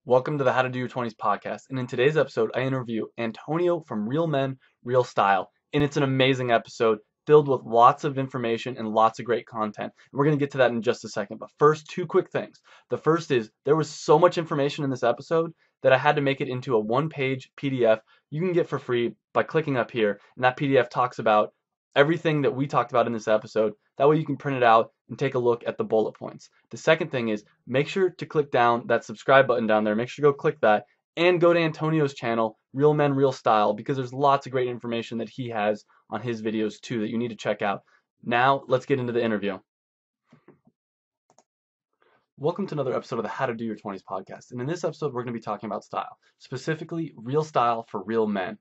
Welcome to the How to Do Your 20s podcast. And in today's episode, I interview Antonio from Real Men, Real Style. And it's an amazing episode filled with lots of information and lots of great content. And we're going to get to that in just a second. But first, two quick things. The first is there was so much information in this episode that I had to make it into a one-page PDF you can get for free by clicking up here. And that PDF talks about everything that we talked about in this episode. That way you can print it out and take a look at the bullet points. The second thing is make sure to click down that subscribe button down there. Make sure to go click that and go to Antonio's channel, Real Men, Real Style, because there's lots of great information that he has on his videos too that you need to check out. Now, let's get into the interview. Welcome to another episode of the How to Do Your 20s podcast. And in this episode, we're going to be talking about style, specifically real style for real men.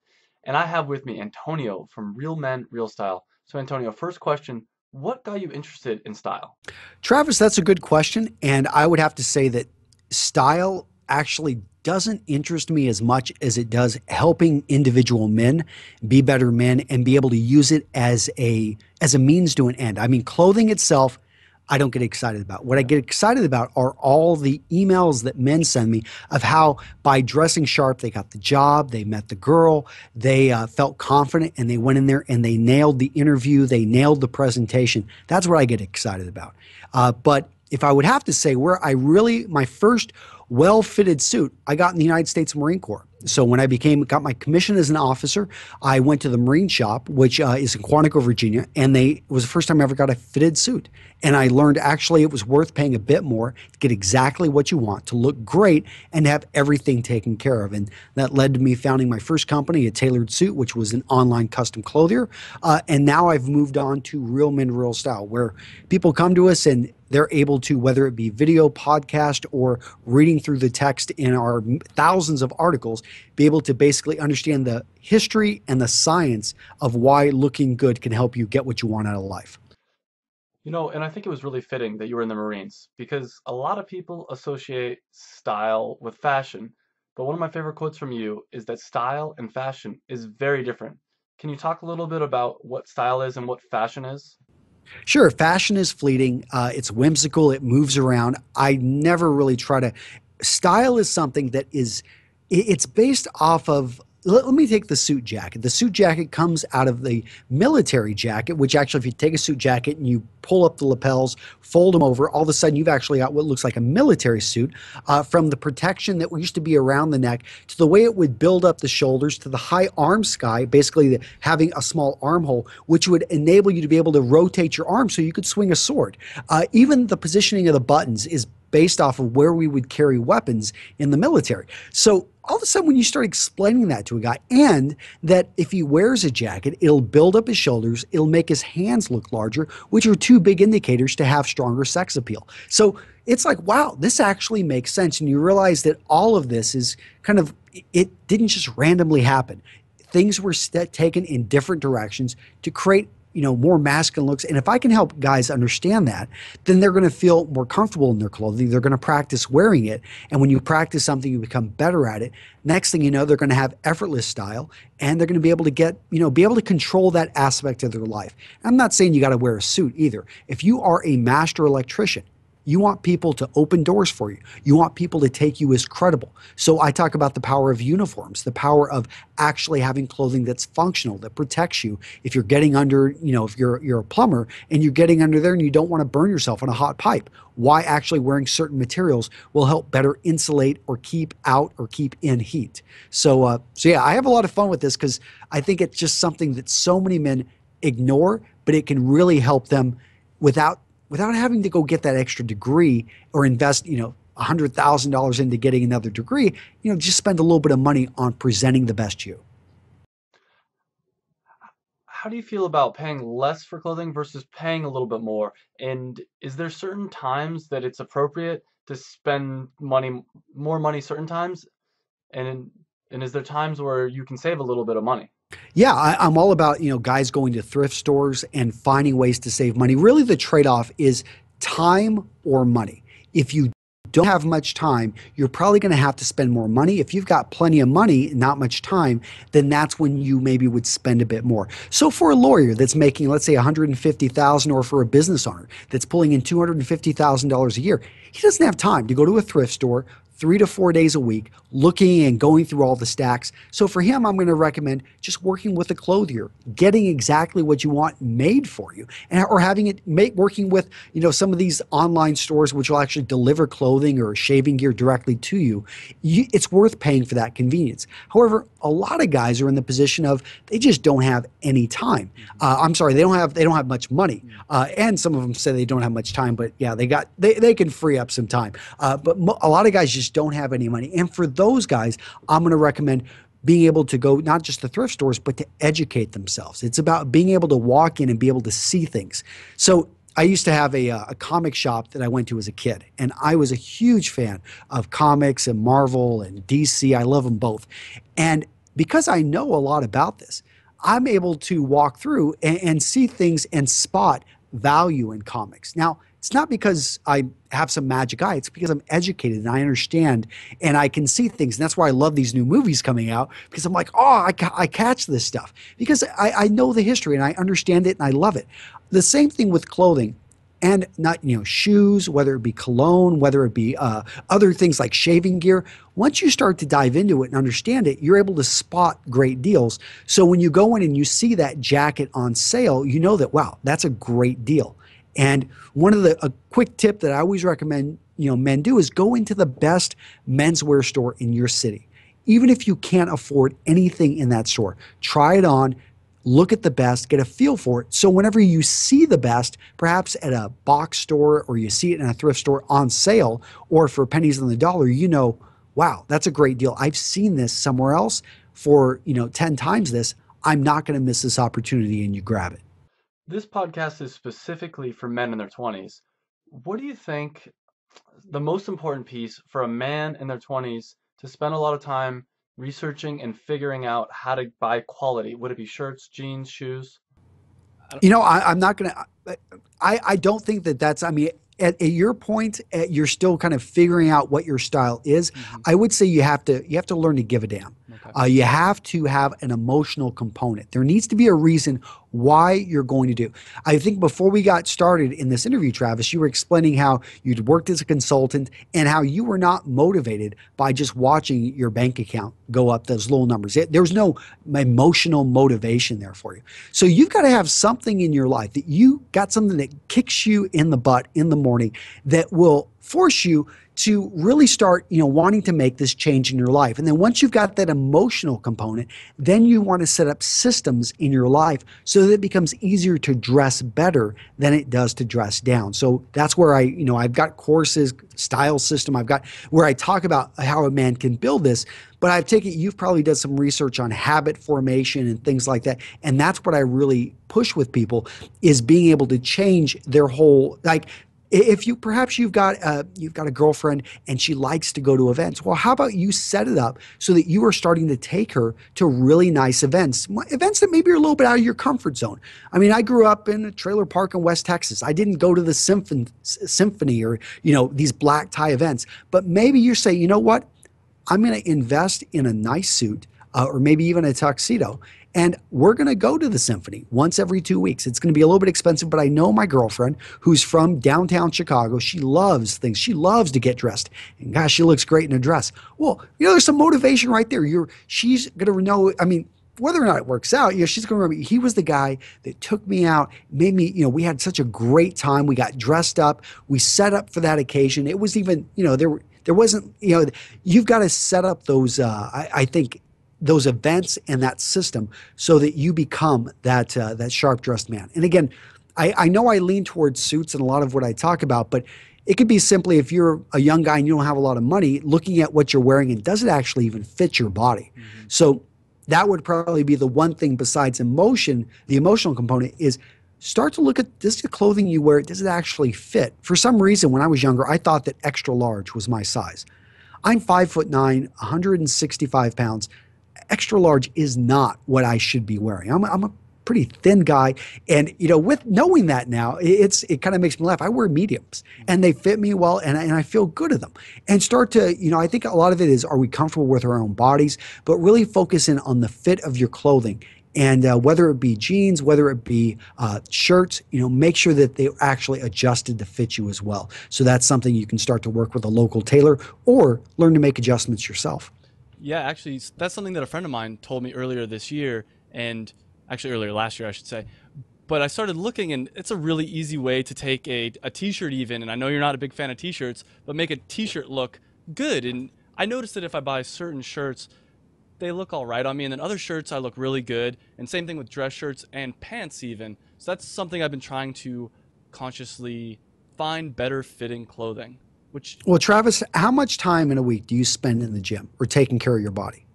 And I have with me Antonio from Real Men, Real Style. So Antonio, first question, what got you interested in style? Travis, that's a good question. And I would have to say that style actually doesn't interest me as much as it does helping individual men be better men and be able to use it as a means to an end. I mean, clothing itself, I don't get excited about. What I get excited about are all the emails that men send me of how by dressing sharp, they got the job, they met the girl, they felt confident, and they went in there and they nailed the interview, they nailed the presentation. That's what I get excited about. But if I would have to say my first well-fitted suit, I got in the United States Marine Corps. So when I got my commission as an officer, I went to the Marine shop, which is in Quantico, Virginia, and it was the first time I ever got a fitted suit. And I learned actually it was worth paying a bit more to get exactly what you want, to look great and have everything taken care of. And that led to me founding my first company, A Tailored Suit, which was an online custom clothier. And now I've moved on to Real Men, Real Style, where people come to us and they're able to, whether it be video, podcast, or reading through the text in our thousands of articles, be able to basically understand the history and the science of why looking good can help you get what you want out of life. You know, and I think it was really fitting that you were in the Marines because a lot of people associate style with fashion. But one of my favorite quotes from you is that style and fashion is very different. Can you talk a little bit about what style is and what fashion is? Sure, fashion is fleeting. It's whimsical. It moves around. I never really style is something that it's based off of, let me take the suit jacket. The suit jacket comes out of the military jacket, which actually, if you take a suit jacket and you pull up the lapels, fold them over, all of a sudden you've actually got what looks like a military suit, from the protection that used to be around the neck to the way it would build up the shoulders to the high arm sky, basically having a small armhole, which would enable you to be able to rotate your arm so you could swing a sword. Even the positioning of the buttons is based off of where we would carry weapons in the military. So all of a sudden when you start explaining that to a guy, and that if he wears a jacket, it'll build up his shoulders, it'll make his hands look larger, which are two big indicators to have stronger sex appeal. So it's like, wow, this actually makes sense. And you realize that all of this is it didn't just randomly happen. Things were taken in different directions to create more masculine looks. And if I can help guys understand that, then they're going to feel more comfortable in their clothing. They're going to practice wearing it. And when you practice something, you become better at it. Next thing you know, they're going to have effortless style and they're going to be able to be able to control that aspect of their life. I'm not saying you got to wear a suit either. If you are a master electrician, you want people to open doors for you. You want people to take you as credible. So I talk about the power of uniforms, the power of actually having clothing that's functional, that protects you. If you're getting under, if you're a plumber and you're getting under there and you don't want to burn yourself on a hot pipe, why actually wearing certain materials will help better insulate or keep out or keep in heat. So yeah, I have a lot of fun with this because I think it's just something that so many men ignore, but it can really help them without having to go get that extra degree or invest, $100,000 into getting another degree, just spend a little bit of money on presenting the best you. How do you feel about paying less for clothing versus paying a little bit more? And is there certain times that it's appropriate to spend more money certain times? And is there times where you can save a little bit of money? Yeah, I'm all about, guys going to thrift stores and finding ways to save money. Really, the trade-off is time or money. If you don't have much time, you're probably going to have to spend more money. If you've got plenty of money, not much time, then that's when you maybe would spend a bit more. So for a lawyer that's making, let's say, $150,000, or for a business owner that's pulling in $250,000 a year, he doesn't have time to go to a thrift store, 3 to 4 days a week, looking and going through all the stacks. So for him, I'm going to recommend just working with a clothier, getting exactly what you want made for you, and, or having it working with some of these online stores which will actually deliver clothing or shaving gear directly to you. It's worth paying for that convenience. However, a lot of guys are in the position of they just don't have any time. I'm sorry, they don't have much money, and some of them say they don't have much time. But yeah, they can free up some time. But a lot of guys just don't have any money, and for those guys, I'm going to recommend being able to go not just to thrift stores, but to educate themselves. It's about being able to walk in and be able to see things. So I used to have a comic shop that I went to as a kid, and I was a huge fan of comics and Marvel and DC. I love them both. And because I know a lot about this, I'm able to walk through and see things and spot value in comics. Now, it's not because I have some magic eye. It's because I'm educated and I understand and I can see things. And that's why I love these new movies coming out, because I'm like, oh, I catch this stuff because I know the history and I understand it and I love it. The same thing with clothing. And not, shoes, whether it be cologne, whether it be other things like shaving gear. Once you start to dive into it and understand it, you're able to spot great deals. So when you go in and you see that jacket on sale, you know that, wow, that's a great deal. And a quick tip that I always recommend, men do is go into the best menswear store in your city. Even if you can't afford anything in that store, try it on. Look at the best, get a feel for it. So whenever you see the best, perhaps at a box store or you see it in a thrift store on sale or for pennies on the dollar, wow, that's a great deal. I've seen this somewhere else for, 10 times this. I'm not going to miss this opportunity, and you grab it. This podcast is specifically for men in their 20s. What do you think the most important piece for a man in their 20s to spend a lot of time researching and figuring out how to buy quality? Would it be shirts, jeans, shoes? I'm not going to, I don't think that's, I mean, at your point, you're still kind of figuring out what your style is. I would say you have to learn to give a damn. Okay. You have to have an emotional component. There needs to be a reason why you're going to do. I think before we got started in this interview, Travis, you were explaining how you'd worked as a consultant and how you were not motivated by just watching your bank account go up those little numbers. There was no emotional motivation there for you. So you've got to have something in your life that you got something that kicks you in the butt in the morning that will force you to really start, wanting to make this change in your life. And then once you've got that emotional component, then you want to set up systems in your life so that it becomes easier to dress better than it does to dress down. So that's where I've got courses, style system. I've got where I talk about how a man can build this. But I take it you've probably done some research on habit formation and things like that. And that's what I really push with people is being able to change their whole, like, if you've got a girlfriend and she likes to go to events, well, how about you set it up so that you are starting to take her to really nice events that maybe are a little bit out of your comfort zone. I mean, I grew up in a trailer park in West Texas. I didn't go to the symphony or these black tie events, but maybe you say, you know what, I'm going to invest in a nice suit or maybe even a tuxedo. And we're going to go to the symphony once every 2 weeks. It's going to be a little bit expensive, but I know my girlfriend who's from downtown Chicago. She loves things. She loves to get dressed. And gosh, she looks great in a dress. Well, there's some motivation right there. She's going to know, I mean, whether or not it works out, she's going to remember he was the guy that took me out, made me, we had such a great time. We got dressed up. We set up for that occasion. It was even, there wasn't, you've got to set up those, I think, those events and that system so that you become that sharp dressed man. And again, I know I lean towards suits and a lot of what I talk about, but it could be simply if you're a young guy and you don't have a lot of money, looking at what you're wearing and does it actually even fit your body? So that would probably be the one thing besides emotion. The emotional component is start to look at this clothing you wear. Does it actually fit? For some reason, when I was younger, I thought that extra large was my size. I'm 5'9", 165 pounds. Extra large is not what I should be wearing. I'm a pretty thin guy. And, with knowing that now, it kind of makes me laugh. I wear mediums and they fit me well and I feel good at them. And start to, I think a lot of it is, are we comfortable with our own bodies? But really focusing on the fit of your clothing And whether it be jeans, whether it be shirts, make sure that they actually adjusted to fit you as well. So that's something you can start to work with a local tailor or learn to make adjustments yourself. Yeah, actually, that's something that a friend of mine told me earlier this year, and actually earlier last year, I should say. But I started looking, and it's a really easy way to take a t-shirt even, and I know you're not a big fan of t-shirts, but make a t-shirt look good. And I noticed that if I buy certain shirts, they look all right on me, and then other shirts I look really good, and same thing with dress shirts and pants even. So that's something I've been trying to consciously find better fitting clothing, which Well, Travis, how much time in a week do you spend in the gym or taking care of your body?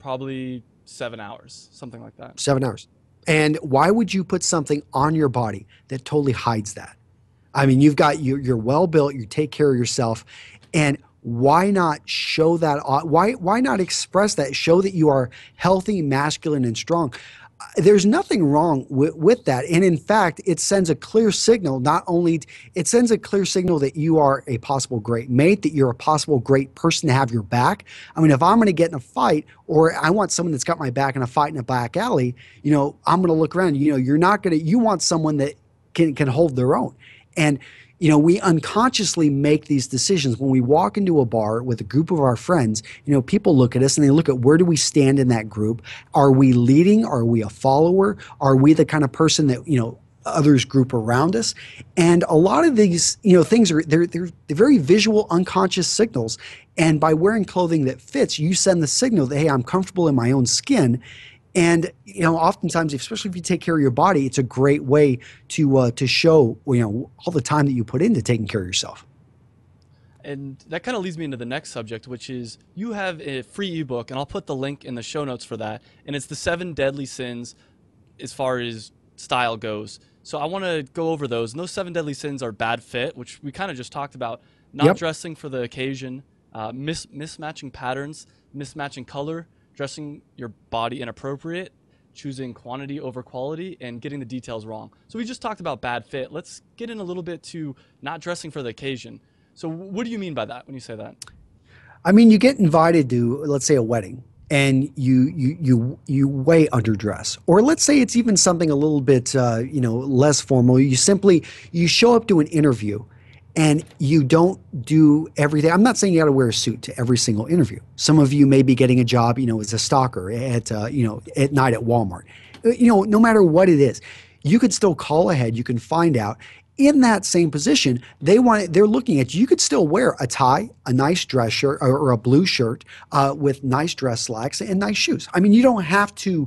probably 7 hours, something like that. 7 hours. And why would you put something on your body that totally hides that? I mean, you're well built, you take care of yourself, and why not show that? Why not express that? Show that you are healthy, masculine, and strong. There's nothing wrong with that, and in fact, it sends a clear signal. Not only it sends a clear signal that you are a possible great mate, that you're a possible great person to have your back. I mean, if I'm going to get in a fight, or I want someone that's got my back in a fight in a back alley, I'm going to look around. You're not going to. You want someone that can hold their own. And we unconsciously make these decisions when we walk into a bar with a group of our friends. People look at us and they look at where do we stand in that group? Are we leading? Are we a follower? Are we the kind of person that others group around us? And a lot of these things they're very visual, unconscious signals. And by wearing clothing that fits, you send the signal that, hey, I'm comfortable in my own skin. And oftentimes, especially if you take care of your body, it's a great way to show all the time that you put into taking care of yourself. And that kind of leads me into the next subject, which is you have a free ebook, and I'll put the link in the show notes for that. And it's the 7 deadly sins as far as style goes. So I want to go over those. And those 7 deadly sins are bad fit, which we kind of just talked about, not Yep. dressing for the occasion, mismatching patterns, mismatching color, dressing your body inappropriate, choosing quantity over quality, and getting the details wrong. So we just talked about bad fit. Let's get in a little bit to not dressing for the occasion. So what do you mean by that when you say that? I mean, you get invited to, let's say, a wedding, and you way underdress, or let's say it's even something a little bit less formal. You show up to an interview, and you don't do everything. I'm not saying you got to wear a suit to every single interview. Some of you may be getting a job, as a stalker at night at Walmart. No matter what it is, you could still call ahead. You can find out. In that same position, they're looking at you. You could still wear a tie, a nice dress shirt, or a blue shirt with nice dress slacks and nice shoes. I mean, you don't have to,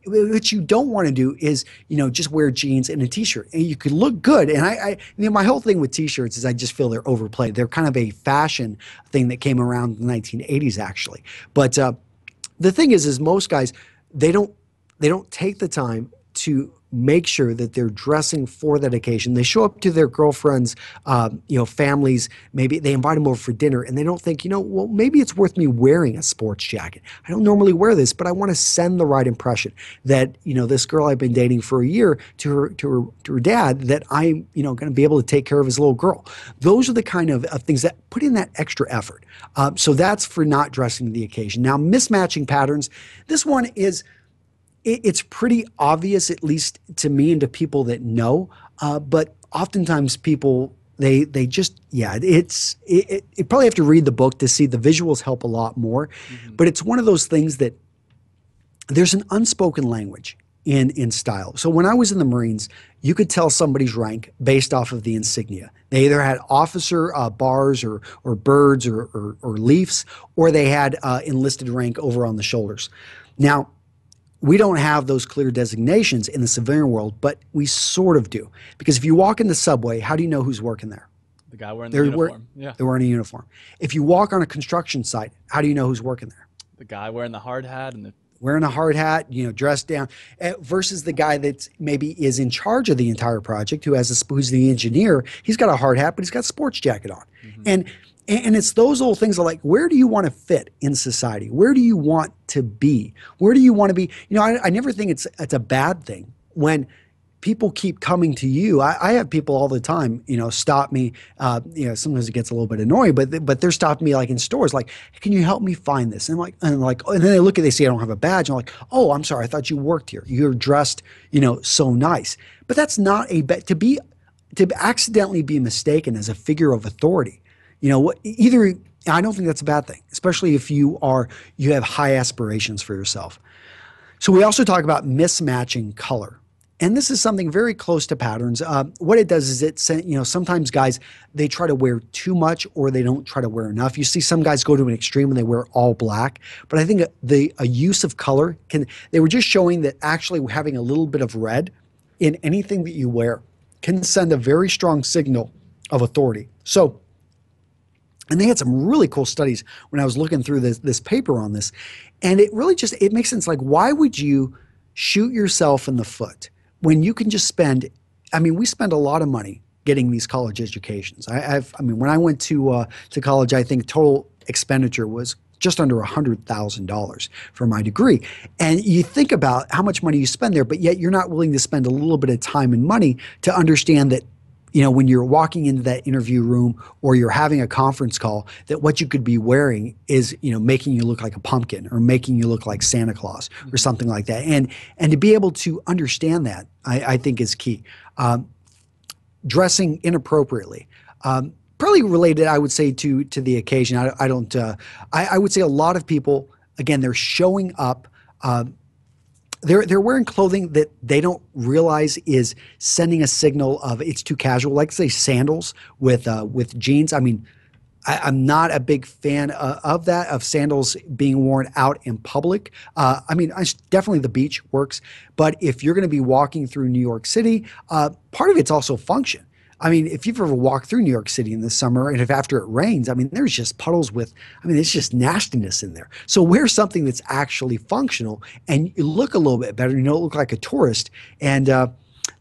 what you don't want to do is, just wear jeans and a t-shirt. And you could look good. And my whole thing with t-shirts is I just feel they're overplayed. They're kind of a fashion thing that came around in the 1980s, actually. But the thing is most guys, they don't take the time to make sure that they're dressing for that occasion. They show up to their girlfriends, families. Maybe they invite them over for dinner, and they don't think, well, maybe it's worth me wearing a sports jacket. I don't normally wear this, but I want to send the right impression that this girl I've been dating for a year to her dad, that I'm going to be able to take care of his little girl. Those are the kind of things that put in that extra effort. So that's for not dressing the occasion. Now, mismatching patterns. This one is. It's pretty obvious, at least to me and to people that know. But oftentimes people, they just, you probably have to read the book to see. The visuals help a lot more. Mm-hmm. But it's one of those things that there's an unspoken language in style. So when I was in the Marines, you could tell somebody's rank based off of the insignia. They either had officer bars or birds or leafs, or they had enlisted rank over on the shoulders. Now, we don't have those clear designations in the civilian world, but we sort of do. Because if you walk in the subway, how do you know who's working there? The guy wearing the uniform. Yeah. They're wearing a uniform. If you walk on a construction site, how do you know who's working there? The guy wearing the hard hat and the Wearing a hard hat, dressed down, versus the guy that maybe is in charge of the entire project, who's the engineer. He's got a hard hat, but he's got a sports jacket on. Mm-hmm. And it's those little things are like, where do you want to fit in society? Where do you want to be? Where do you want to be? I never think it's a bad thing when people keep coming to you. I have people all the time, stop me. Sometimes it gets a little bit annoying, but they're stopping me like in stores, like, hey, can you help me find this? And then they see I don't have a badge. I'm like, oh, I'm sorry, I thought you worked here. You're dressed, so nice. But that's not to accidentally be mistaken as a figure of authority. Either I don't think that's a bad thing, especially if you have high aspirations for yourself. So we also talk about mismatching color. And this is something very close to patterns. What it does is sometimes guys, they try to wear too much or they don't try to wear enough. You see some guys go to an extreme and they wear all black. But I think a use of color they were just showing that actually having a little bit of red in anything that you wear can send a very strong signal of authority. So, and they had some really cool studies when I was looking through this paper on this. And it really it makes sense. Like, why would you shoot yourself in the foot when you can just we spend a lot of money getting these college educations. When I went to college, I think total expenditure was just under $100,000 for my degree. And you think about how much money you spend there, but yet you're not willing to spend a little bit of time and money to understand that, when you're walking into that interview room or you're having a conference call, that what you could be wearing is, making you look like a pumpkin or making you look like Santa Claus or something like that. And to be able to understand that, I think is key. Dressing inappropriately. Probably related, I would say, to the occasion. I would say a lot of people, again, they're showing up. They're wearing clothing that they don't realize is sending a signal of it's too casual. Like, say, sandals with jeans. I'm not a big fan of that, of sandals being worn out in public. Definitely the beach works, but if you're going to be walking through New York City, part of it's also function. If you've ever walked through New York City in the summer and if after it rains, there's just puddles it's just nastiness in there. So wear something that's actually functional and you look a little bit better. You don't look like a tourist. And let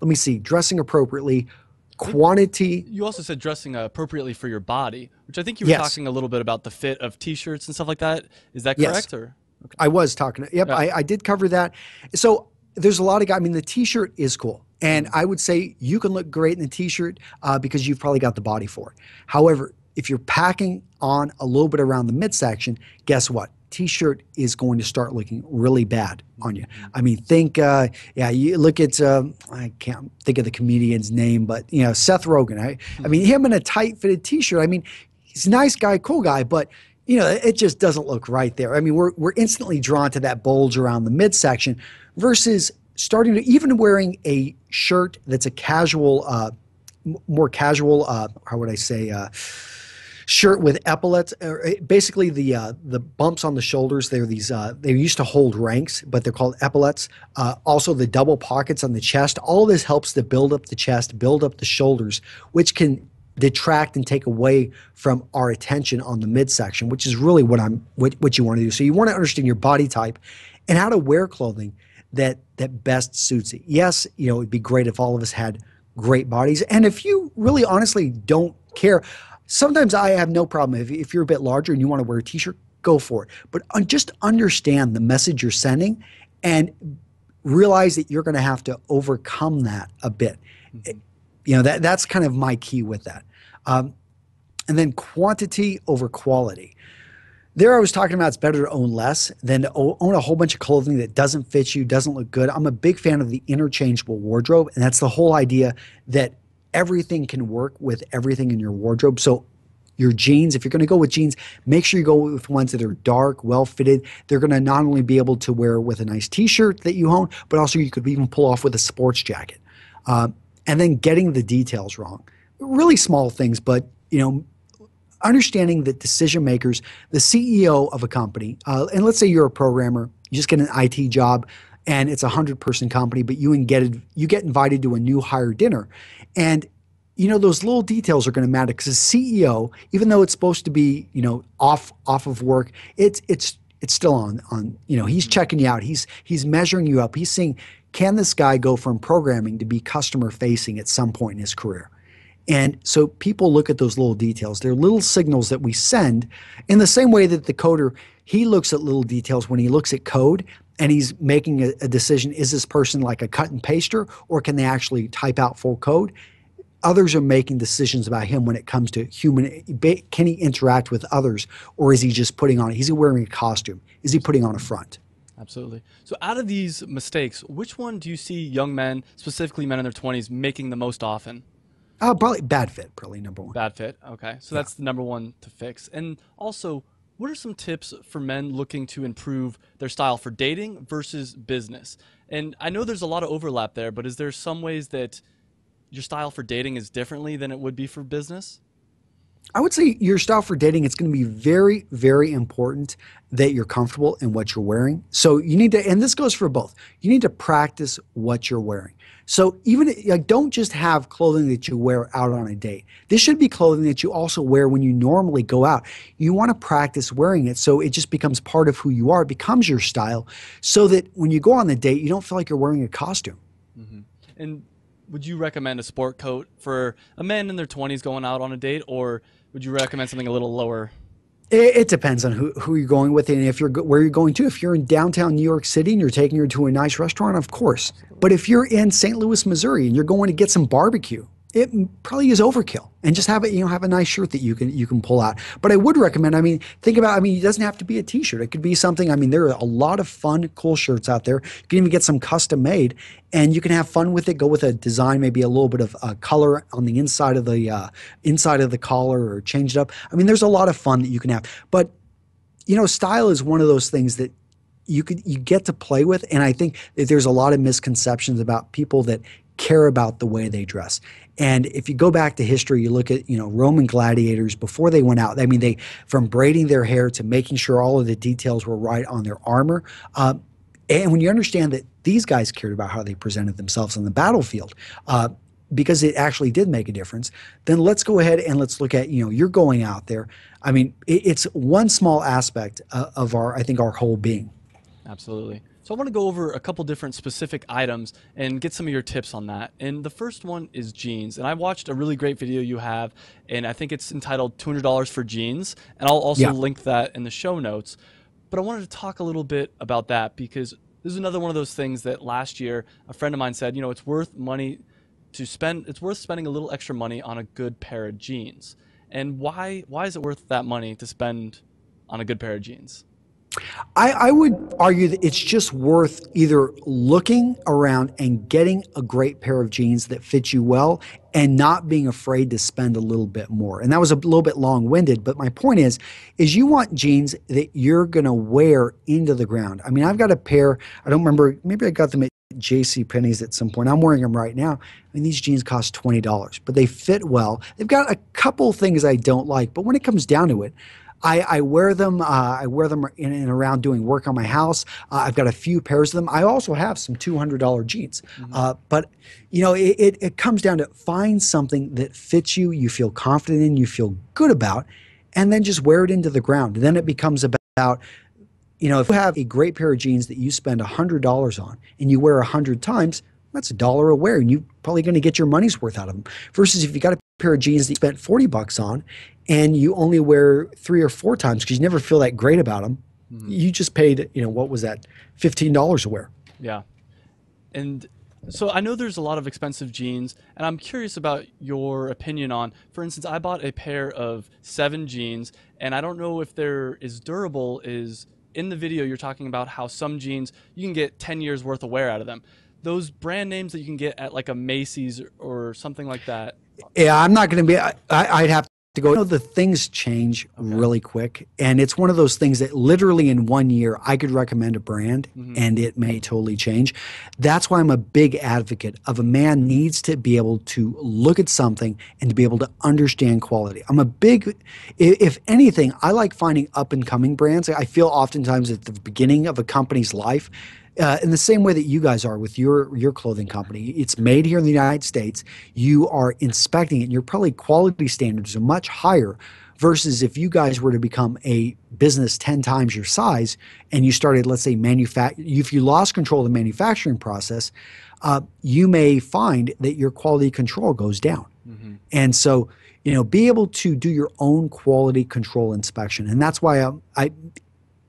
me see, dressing appropriately, quantity. You also said dressing appropriately for your body, which I think you were talking a little bit about the fit of t-shirts and stuff like that. Is that correct? Yes. Or okay. I was talking. Yep, yeah. I did cover that. So there's a lot of guys. The t-shirt is cool. And I would say you can look great in the t-shirt because you've probably got the body for it. However, if you're packing on a little bit around the midsection, guess what? T-shirt is going to start looking really bad on you. You look at, I can't think of the comedian's name, but Seth Rogen. Him in a tight-fitted t-shirt. He's a nice guy, cool guy, but it just doesn't look right there. We're instantly drawn to that bulge around the midsection versus starting to even wearing a shirt that's a casual, more casual, how would I say, shirt with epaulets. Basically, the bumps on the shoulders. They're these. They used to hold ranks, but they're called epaulets. Also, the double pockets on the chest. All of this helps to build up the chest, build up the shoulders, which can detract and take away from our attention on the midsection, which is really what you want to do. So you want to understand your body type and how to wear clothing that best suits it. Yes, it'd be great if all of us had great bodies. And if you really honestly don't care, sometimes I have no problem. If you're a bit larger and you want to wear a t-shirt, go for it. But just understand the message you're sending and realize that you're going to have to overcome that a bit. Mm-hmm. That's kind of my key with that. And then quantity over quality. There I was talking about it's better to own less than to own a whole bunch of clothing that doesn't fit you, doesn't look good. I'm a big fan of the interchangeable wardrobe, and that's the whole idea that everything can work with everything in your wardrobe. So your jeans, if you're going to go with jeans, make sure you go with ones that are dark, well-fitted. They're going to not only be able to wear with a nice t-shirt that you own, but also you could even pull off with a sports jacket. And then getting the details wrong. Really small things, but understanding that decision makers, the CEO of a company, and let's say you're a programmer, you just get an IT job and it's a 100-person company, but you get invited to a new hire dinner. And those little details are going to matter because the CEO, even though it's supposed to be, off of work, it's still on, he's checking you out. He's measuring you up. He's seeing, can this guy go from programming to be customer facing at some point in his career? And so people look at those little details. They're little signals that we send in the same way that the coder, he looks at little details when he looks at code. and he's making a decision, is this person like a cut and paster, or can they actually type out full code? Others are making decisions about him when it comes to human. Can he interact with others, or is he just putting on? Is he wearing a costume? Is he putting on a front? Absolutely. So out of these mistakes, which one do you see young men, specifically men in their 20s, making the most often? Probably bad fit. Probably number one. Bad fit. Okay. So Yeah. that's the number one to fix. And also, what are some tips for men looking to improve their style for dating versus business? And I know there's a lot of overlap there, but is there some ways that your style for dating is differently than it would be for business? I would say your style for dating, it's going to be very, very important that you're comfortable in what you're wearing. So you need to, and this goes for both, you need to practice what you're wearing. So even like, don't just have clothing that you wear out on a date. This should be clothing that you also wear when you normally go out. You want to practice wearing it so it just becomes part of who you are, it becomes your style, so that when you go on the date, you don't feel like you're wearing a costume. Hmm. And would you recommend a sport coat for a man in their 20s going out on a date, or would you recommend something a little lower? It depends on who you're going with and if you're where you're going to. If you're in downtown New York City and you're taking her to a nice restaurant, of course. But if you're in St. Louis, Missouri, and you're going to get some barbecue, it probably is overkill. And just have it, have a nice shirt that you can pull out. But I would recommend. I mean, think about. I mean, it doesn't have to be a T-shirt. It could be something. I mean, there are a lot of fun, cool shirts out there. You can even get some custom made, and you can have fun with it. Go with a design, maybe a little bit of color on the inside of the collar, or change it up. I mean, there's a lot of fun that you can have. But style is one of those things that you get to play with, and I think that there's a lot of misconceptions about people that care about the way they dress. And if you go back to history, you look at Roman gladiators before they went out. I mean, they from braiding their hair to making sure all of the details were right on their armor. And when you understand that these guys cared about how they presented themselves on the battlefield, because it actually did make a difference, then let's go ahead and let's look at you're going out there. I mean, it's one small aspect of I think our whole being. Absolutely. So I want to go over a couple different specific items and get some of your tips on that. And the first one is jeans. And I watched a really great video you have, and I think it's entitled $200 for jeans. And I'll also link that in the show notes. But I wanted to talk a little bit about that because this is another one of those things that last year a friend of mine said, it's worth money to spend. It's worth spending a little extra money on a good pair of jeans. And why is it worth that money to spend on a good pair of jeans? I would argue that it's just worth either looking around and getting a great pair of jeans that fit you well and not being afraid to spend a little bit more. And that was a little bit long-winded, but my point is you want jeans that you're going to wear into the ground. I mean, I've got a pair, I don't remember, maybe I got them at J.C. Penney's at some point. I'm wearing them right now. I mean, these jeans cost $20, but they fit well. They've got a couple things I don't like, but when it comes down to it, I wear them. I wear them in and around doing work on my house. I've got a few pairs of them. I also have some $200 jeans. But it comes down to find something that fits you, you feel confident in, you feel good about, and then just wear it into the ground. Then it becomes about if you have a great pair of jeans that you spend $100 on and you wear 100 times, that's $1 a wear, and you're probably going to get your money's worth out of them. Versus if you got a pair of jeans that you spent $40 on and you only wear 3 or 4 times because you never feel that great about them, you just paid, what was that, $15 a wear. Yeah. And so I know there's a lot of expensive jeans, and I'm curious about your opinion on, for instance, I bought a pair of 7 jeans, and I don't know if they're as durable as in the video you're talking about how some jeans, you can get 10 years worth of wear out of them. Those brand names that you can get at like a Macy's or something like that. Yeah, I'm not going to be, I'd have to go. The things change really quick. And it's one of those things that literally in 1 year, I could recommend a brand and it may totally change. That's why I'm a big advocate of a man needs to be able to look at something and to be able to understand quality. If anything, I like finding up and coming brands. I feel oftentimes at the beginning of a company's life, in the same way that you guys are with your clothing company, it's made here in the United States. You are inspecting it, and your probably quality standards are much higher. Versus if you guys were to become a business 10 times your size, and you started, let's say, if you lost control of the manufacturing process, you may find that your quality control goes down. And so, be able to do your own quality control inspection, and that's why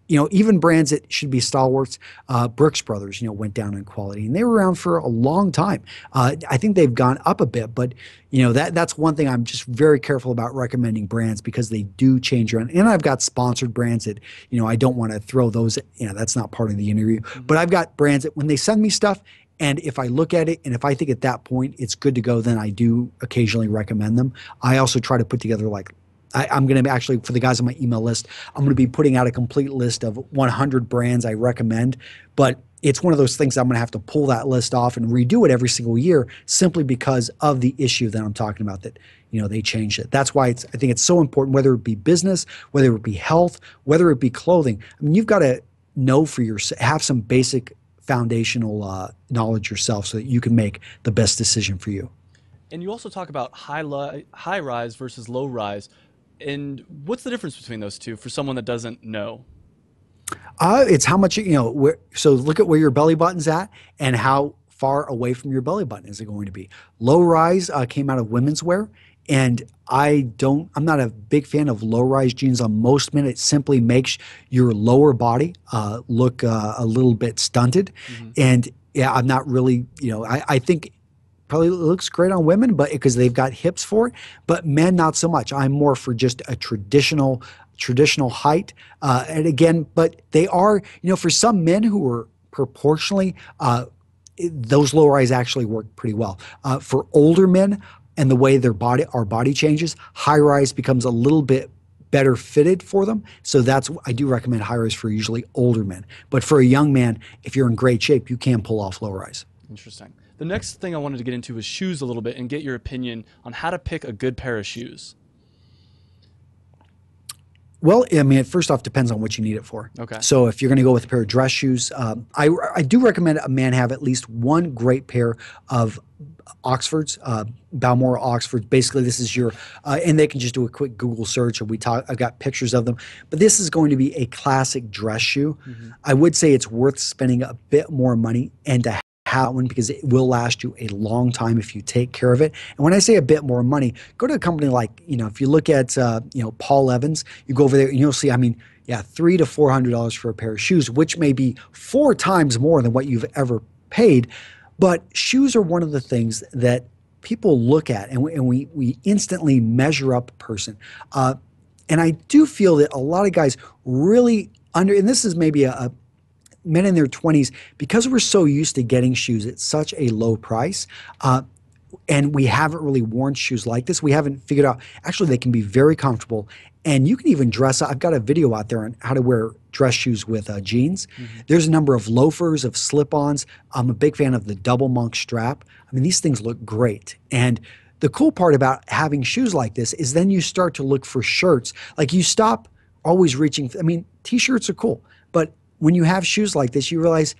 even brands that should be stalwarts, Brooks Brothers, went down in quality, and they were around for a long time. I think they've gone up a bit, but that's one thing I'm just very careful about recommending brands because they do change around. And I've got sponsored brands that I don't want to throw those. That's not part of the interview, but I've got brands that when they send me stuff. And if I look at it and if I think at that point it's good to go, then I do occasionally recommend them. I also try to put together I'm going to actually, for the guys on my email list, I'm going to be putting out a complete list of 100 brands I recommend. But it's one of those things I'm going to have to pull that list off and redo it every single year simply because of the issue that I'm talking about that, they changed it. That's why I think it's so important, whether it be business, whether it be health, whether it be clothing. I mean, you've got to know for yourself, have some basic foundational knowledge yourself so that you can make the best decision for you. And you also talk about high rise versus low rise. And what's the difference between those two for someone that doesn't know? It's how much, so look at where your belly button's at and how far away from your belly button is it going to be. Low rise came out of women's wear. And I'm not a big fan of low rise jeans on most men. It simply makes your lower body look a little bit stunted. And yeah, I'm not really, I think probably looks great on women, but because they've got hips for it, but men, not so much. I'm more for just a traditional height. And again, but they are, for some men who are proportionally, those low rise actually work pretty well. For older men, and the way our body changes, high rise becomes a little bit better fitted for them. So I do recommend high rise for usually older men. But for a young man, if you're in great shape, you can pull off low rise. Interesting. The next thing I wanted to get into is shoes a little bit and get your opinion on how to pick a good pair of shoes. Well, I mean, first off, depends on what you need it for. Okay. So if you're going to go with a pair of dress shoes, I do recommend a man have at least one great pair of Oxfords, Balmoral Oxfords. Basically, this is and they can just do a quick Google search, and I've got pictures of them. But this is going to be a classic dress shoe. I would say it's worth spending a bit more money and to have one because it will last you a long time if you take care of it. And when I say a bit more money, go to a company like, if you look at, Paul Evans, you go over there and you'll see, $300 to $400 for a pair of shoes, which may be 4 times more than what you've ever paid. But shoes are one of the things that people look at and we instantly measure up a person. And I do feel that a lot of guys really and this is maybe men in their 20s, because we're so used to getting shoes at such a low price, and we haven't really worn shoes like this. We haven't figured out, actually, they can be very comfortable. And you can even dress up. I've got a video out there on how to wear dress shoes with jeans. There's a number of loafers, of slip-ons. I'm a big fan of the double monk strap. I mean, these things look great. And the cool part about having shoes like this is then you start to look for shirts. Like you stop always reaching. T-shirts are cool. But when you have shoes like this, you realize,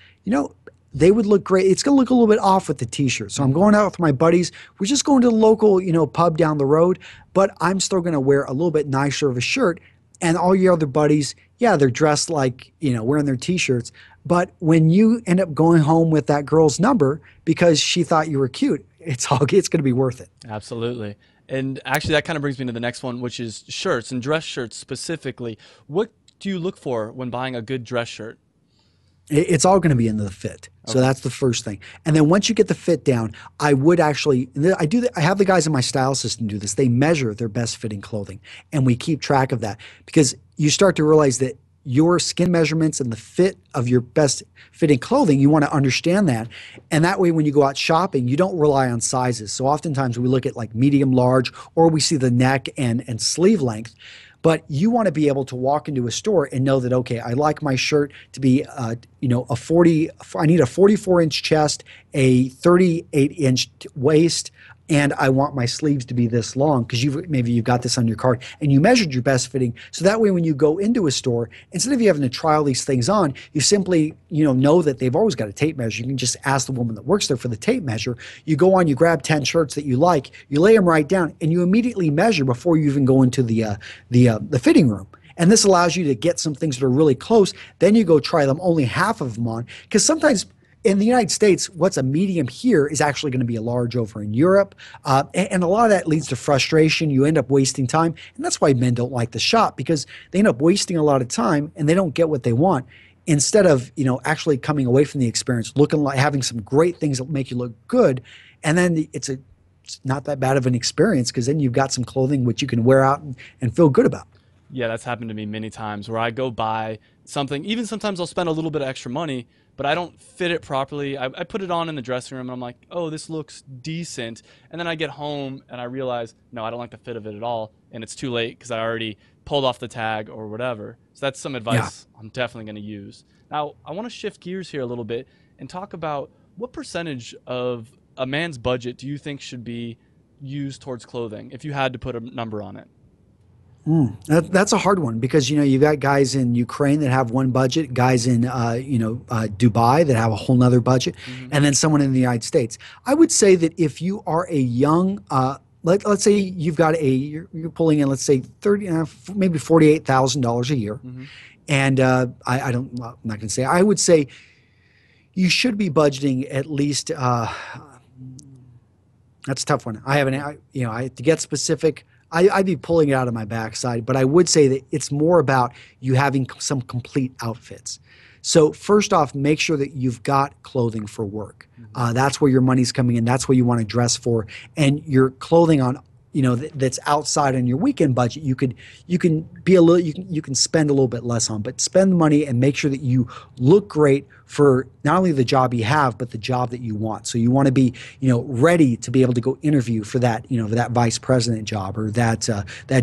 they would look great. It's going to look a little bit off with the t-shirt. So I'm going out with my buddies. We're just going to the local, pub down the road, but I'm still going to wear a little bit nicer of a shirt. And all your other buddies, yeah, they're dressed like, wearing their t-shirts. But when you end up going home with that girl's number because she thought you were cute, it's going to be worth it. Absolutely. And actually that kind of brings me to the next one, which is shirts and dress shirts specifically. What do you look for when buying a good dress shirt? It's all going to be in the fit. So that's the first thing. And then once you get the fit down, I would actually, I have the guys in my style system do this. They measure their best fitting clothing and we keep track of that because you start to realize that your skin measurements and the fit of your best fitting clothing, you want to understand that. And that way, when you go out shopping, you don't rely on sizes. So oftentimes we look at like medium, large, or we see the neck and sleeve length. But you want to be able to walk into a store and know that, okay, I like my shirt to be, I need a 44-inch chest, a 38-inch waist, and I want my sleeves to be this long because maybe you've got this on your card and you measured your best fitting. So that way when you go into a store, instead of you having to try all these things on, you simply know that they've always got a tape measure. You can just ask the woman that works there for the tape measure. You go on, you grab 10 shirts that you like, you lay them right down, and you immediately measure before you even go into the fitting room. And this allows you to get some things that are really close. Then you go try them, only half of them on, because sometimes in the United States, what's a medium here is actually going to be a large over in Europe. And a lot of that leads to frustration. You end up wasting time. And that's why men don't like to shop, because they end up wasting a lot of time and they don't get what they want. Instead of, actually coming away from the experience, looking like having some great things that make you look good. And then it's not that bad of an experience, because then you've got some clothing which you can wear out and feel good about. Yeah, that's happened to me many times where I go buy something. Even sometimes I'll spend a little bit of extra money, but I don't fit it properly. I put it on in the dressing room and I'm like, oh, this looks decent. And then I get home and I realize, no, I don't like the fit of it at all. And it's too late because I already pulled off the tag or whatever. So that's some Yeah. advice I'm definitely going to use. Now, I want to shift gears here a little bit and talk about what percentage of a man's budget do you think should be used towards clothing if you had to put a number on it? That's a hard one, because you've got guys in Ukraine that have one budget, guys in Dubai that have a whole nother budget, Hmm. and then someone in the United States. I would say that if you are a young, let's say you've got you're pulling in, let's say 30, maybe $48,000 a year, Hmm. and I don't, well, I'm not going to say. I would say you should be budgeting at least. That's a tough one. I haven't, to get specific, I'd be pulling it out of my backside, but I would say that it's more about you having some complete outfits. So first off, make sure that you've got clothing for work. Hmm. That's where your money's coming in. That's what you want to dress for, and your clothing on, that's outside on your weekend budget. You can be a little, you can spend a little bit less on, but spend the money and make sure that you look great for not only the job you have, but the job that you want. So you want to be, ready to be able to go interview for that, for that vice president job, or that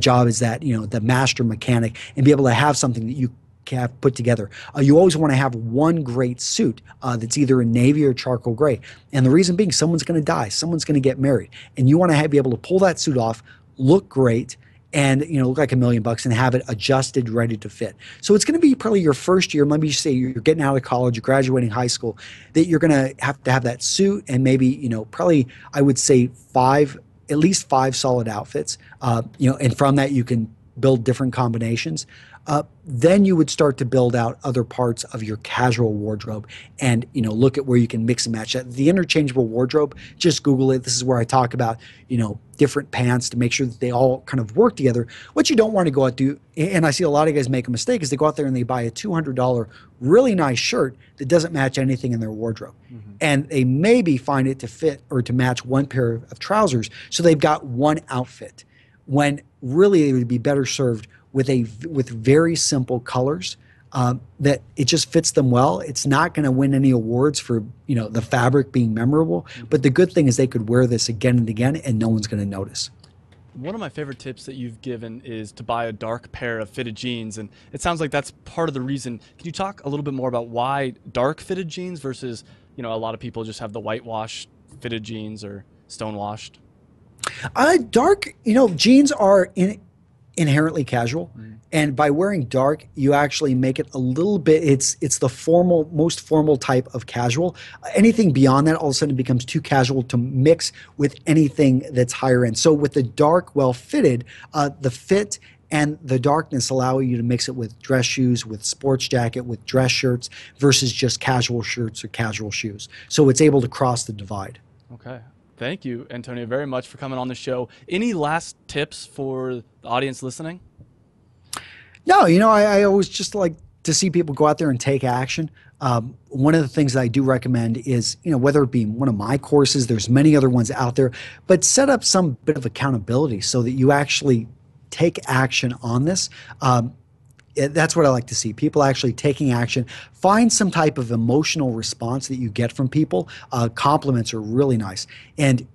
job is that, the master mechanic, and be able to have something that you have put together. You always want to have one great suit that's either in navy or charcoal gray. And the reason being, someone's going to die, someone's going to get married, and you want to be able to pull that suit off, look great, and look like $1 million, and have it adjusted, ready to fit. So it's going to be probably your first year. Maybe you say you're getting out of college, you're graduating high school, that you're going to have that suit, and maybe probably I would say at least five solid outfits. And from that you can build different combinations. Then you would start to build out other parts of your casual wardrobe, and look at where you can mix and match that. The interchangeable wardrobe, just Google it. This is where I talk about different pants to make sure that they all kind of work together. What you don't want to go out to, and I see a lot of guys make a mistake, is they go out there and they buy a $200 really nice shirt that doesn't match anything in their wardrobe, Hmm. and they maybe find it to fit or to match one pair of trousers, so they've got one outfit, when really they would be better served with very simple colors, that it just fits them well. It's not going to win any awards for the fabric being memorable, but the good thing is they could wear this again and again, and no one's going to notice. One of my favorite tips that you've given is to buy a dark pair of fitted jeans, and it sounds like that's part of the reason. Can you talk a little bit more about why dark fitted jeans versus, a lot of people just have the whitewash fitted jeans or stonewashed? Dark, jeans are inherently casual, Mm. and by wearing dark, you actually make it a little bit. It's the formal, most formal type of casual. Anything beyond that, all of a sudden, it becomes too casual to mix with anything that's higher end. So with the dark, well fitted, the fit and the darkness allow you to mix it with dress shoes, with sports jacket, with dress shirts, versus just casual shirts or casual shoes. So it's able to cross the divide. Okay. Thank you, Antonio, very much for coming on the show. Any last tips for the audience listening? No, I always just like to see people go out there and take action. One of the things that I do recommend is, whether it be one of my courses, there's many other ones out there, but set up some bit of accountability so that you actually take action on this. That's what I like to see. People actually taking action. Find some type of emotional response that you get from people. Compliments are really nice. And,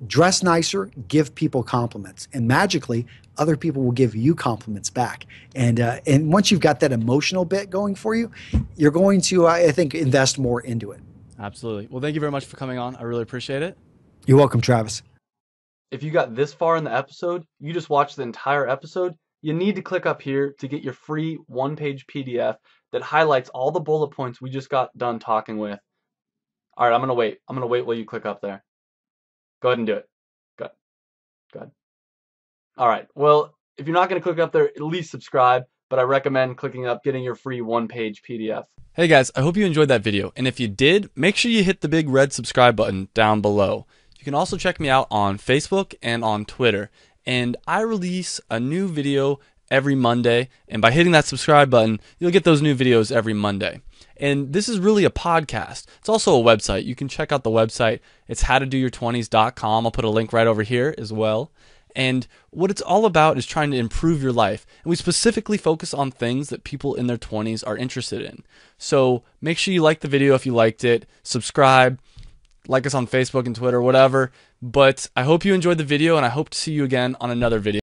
dress nicer, give people compliments. And magically, other people will give you compliments back. And once you've got that emotional bit going for you, you're going to, I think, invest more into it. Absolutely. Well, thank you very much for coming on. I really appreciate it. You're welcome, Travis. If you got this far in the episode, you just watched the entire episode, you need to click up here to get your free one-page PDF that highlights all the bullet points we just got done talking with. All right, I'm going to wait. I'm going to wait while you click up there. Go ahead and do it. Good. Good. All right. Well, if you're not going to click up there, at least subscribe. but I recommend clicking up, getting your free one-page PDF. Hey guys, I hope you enjoyed that video, and if you did, make sure you hit the big red subscribe button down below. You can also check me out on Facebook and on Twitter, and I release a new video every Monday, and by hitting that subscribe button, you'll get those new videos every Monday. And this is really a podcast. It's also a website. You can check out the website. It's howtodoyour20s.com. I'll put a link right over here as well. And what it's all about is trying to improve your life. And we specifically focus on things that people in their 20s are interested in. So make sure you like the video if you liked it. Subscribe. Like us on Facebook and Twitter, whatever. But I hope you enjoyed the video, and I hope to see you again on another video.